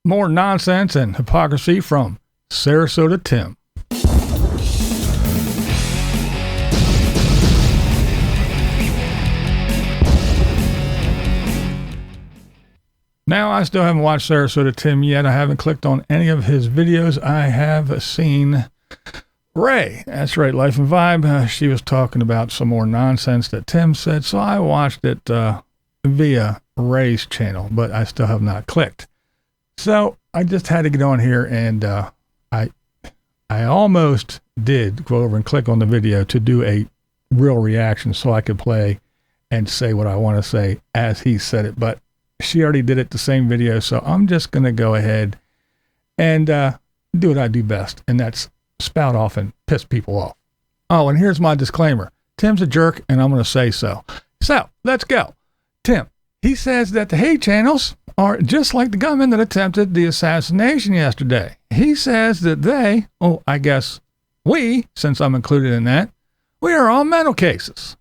More nonsense and hypocrisy from Sarasota Tim. Now, I still haven't watched Sarasota Tim yet. I haven't clicked on any of his videos. I have seen Ray. That's right, Life and Vibe. She was talking about some more nonsense that Tim said, so I watched it via Ray's channel, but I still have not clicked. So I just had to get on here, and I almost did go over and click on the video to do a real reaction so I could play and say what I want to say as he said it, but she already did it the same video, so I'm just going to go ahead and do what I do best, and that's spout off and piss people off. Oh, and here's my disclaimer. Tim's a jerk, and I'm going to say so. So, let's go. Tim, he says that the hate channels are just like the gunman that attempted the assassination yesterday. He says that they, I guess we, since I'm included in that, we are all mental cases.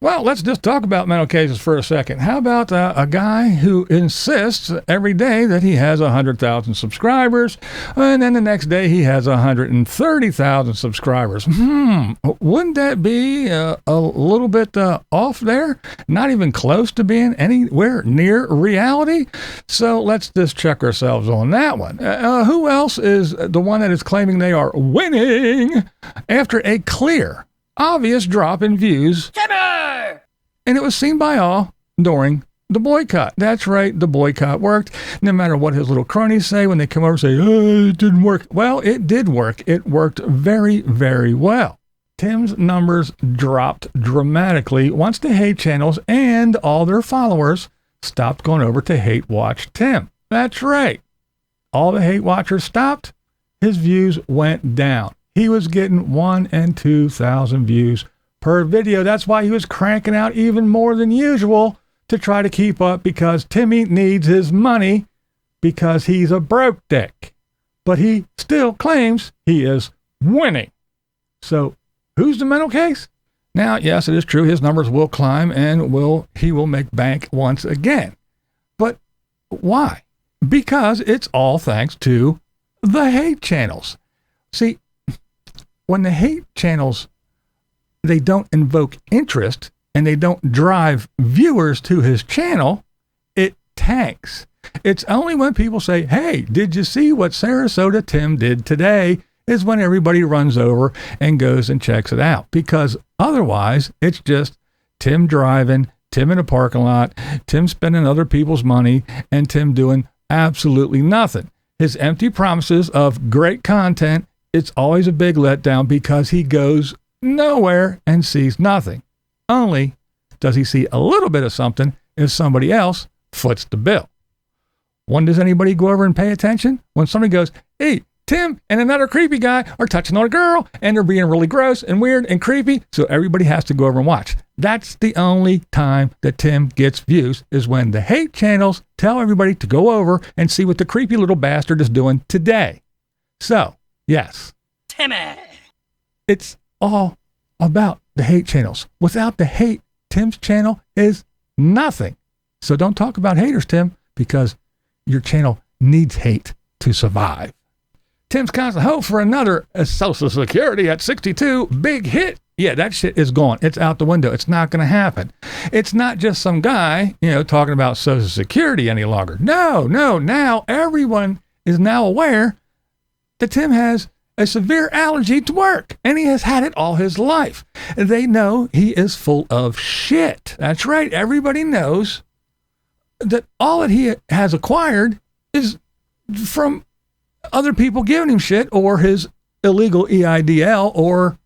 Well, let's just talk about mental cases for a second. How about a guy who insists every day that he has 100,000 subscribers, and then the next day he has 130,000 subscribers? Wouldn't that be a little bit off there? Not even close to being anywhere near reality? So let's just check ourselves on that one. Who else is the one that is claiming they are winning after a clear, obvious drop in views? Timmer! And it was seen by all during the boycott. That's right, the boycott worked. No matter what his little cronies say when they come over and say, it didn't work. Well, it did work. It worked very, very well. Tim's numbers dropped dramatically once the hate channels and all their followers stopped going over to hate watch Tim. That's right. All the hate watchers stopped. His views went down. He was getting 1,000 and 2,000 views per video. That's why he was cranking out even more than usual to try to keep up, because Timmy needs his money because he's a broke dick. But he still claims he is winning. So who's the mental case? Now, yes, it is true. His numbers will climb and he will make bank once again. But why? Because it's all thanks to the hate channels. See, when the hate channels, they don't invoke interest and they don't drive viewers to his channel, it tanks. It's only when people say, hey, did you see what Sarasota Tim did today, is when everybody runs over and goes and checks it out. Because otherwise, it's just Tim driving, Tim in a parking lot, Tim spending other people's money, and Tim doing absolutely nothing. His empty promises of great content, it's always a big letdown because he goes nowhere and sees nothing. Only does he see a little bit of something if somebody else foots the bill. When does anybody go over and pay attention? When somebody goes, hey, Tim and another creepy guy are touching on a girl and they're being really gross and weird and creepy, so everybody has to go over and watch. That's the only time that Tim gets views, is when the hate channels tell everybody to go over and see what the creepy little bastard is doing today. So, yes, Timmy! It's all about the hate channels. Without the hate, Tim's channel is nothing. So don't talk about haters, Tim, because your channel needs hate to survive. Tim's constant hope for another Social Security at 62 big hit. Yeah, that shit is gone. It's out the window. It's not going to happen. It's not just some guy, talking about Social Security any longer. No. Now everyone is now aware that Tim has a severe allergy to work, and he has had it all his life. They know he is full of shit. That's right. Everybody knows that all that he has acquired is from other people giving him shit, or his illegal EIDL or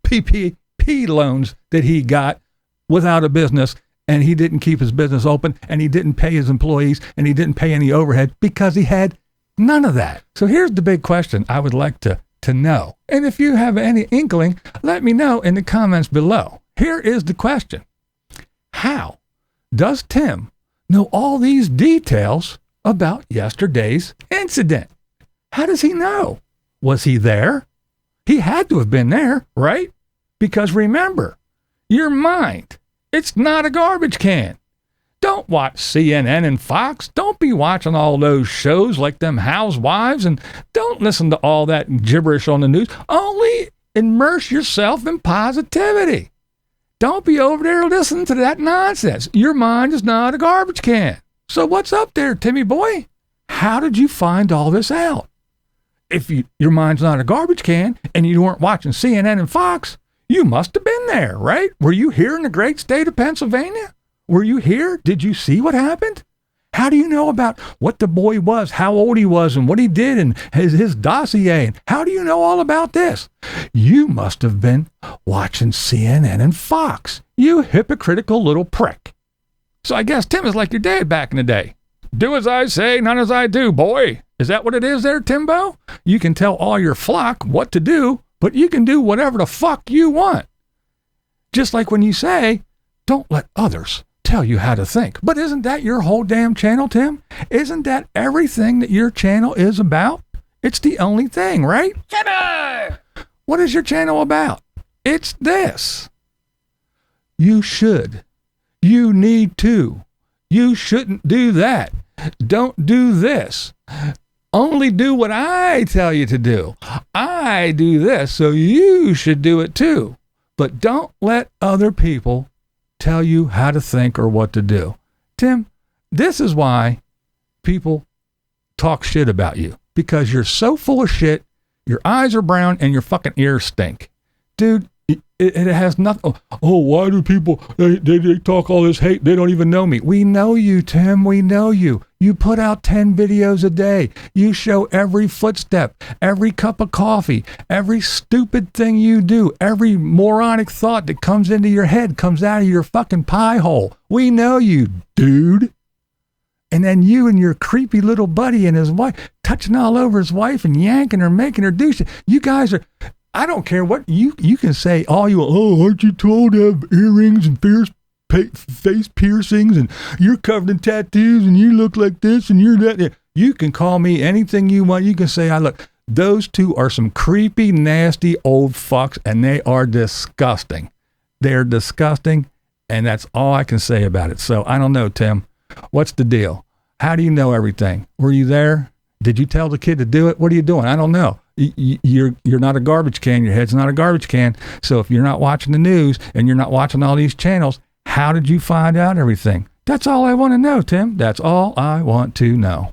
PPP loans that he got without a business, and he didn't keep his business open, and he didn't pay his employees, and he didn't pay any overhead because he had none of that. So here's the big question I would like to know. And if you have any inkling, let me know in the comments below. Here is the question. How does Tim know all these details about yesterday's incident? How does he know? Was he there? He had to have been there, right? Because remember, your mind, it's not a garbage can. Don't watch CNN and Fox. Don't be watching all those shows like them housewives, and don't listen to all that gibberish on the news. Only immerse yourself in positivity. Don't be over there listening to that nonsense. Your mind is not a garbage can. So what's up there, Timmy boy? How did you find all this out? If your mind's not a garbage can and you weren't watching CNN and Fox, you must have been there, right? Were you here in the great state of Pennsylvania? Were you here? Did you see what happened? How do you know about what the boy was, how old he was, and what he did, and his dossier? And how do you know all about this? You must have been watching CNN and Fox, you hypocritical little prick. So I guess Tim is like your dad back in the day. Do as I say, not as I do, boy. Is that what it is there, Timbo? You can tell all your flock what to do, but you can do whatever the fuck you want. Just like when you say, don't let others tell you how to think. But isn't that your whole damn channel, Tim? Isn't that everything that your channel is about? It's the only thing, right? Timmy! What is your channel about? It's this. You should. You need to. You shouldn't do that. Don't do this. Only do what I tell you to do. I do this, so you should do it too. But don't let other people tell you how to think or what to do. Tim, this is why people talk shit about you. Because you're so full of shit, your eyes are brown, and your fucking ears stink. Dude, it has nothing. Oh, why do people, they talk all this hate? They don't even know me. We know you, Tim. We know you. You put out 10 videos a day. You show every footstep, every cup of coffee, every stupid thing you do, every moronic thought that comes into your head comes out of your fucking pie hole. We know you, dude. And then you and your creepy little buddy and his wife touching all over his wife and yanking her, making her do shit. You guys are... I don't care what you can say all you want. Oh, aren't you told to have earrings and face piercings, and you're covered in tattoos, and you look like this, and you're that. You can call me anything you want. You can say I look. Those two are some creepy, nasty old fucks, and they are disgusting. They're disgusting, and that's all I can say about it. So I don't know, Tim. What's the deal? How do you know everything? Were you there? Did you tell the kid to do it? What are you doing? I don't know. You're not a garbage can. Your head's not a garbage can. So if you're not watching the news and you're not watching all these channels, how did you find out everything? That's all I want to know, Tim. That's all I want to know.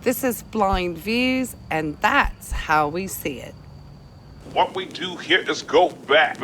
This is Blind Views, and that's how we see it. What we do here is go back.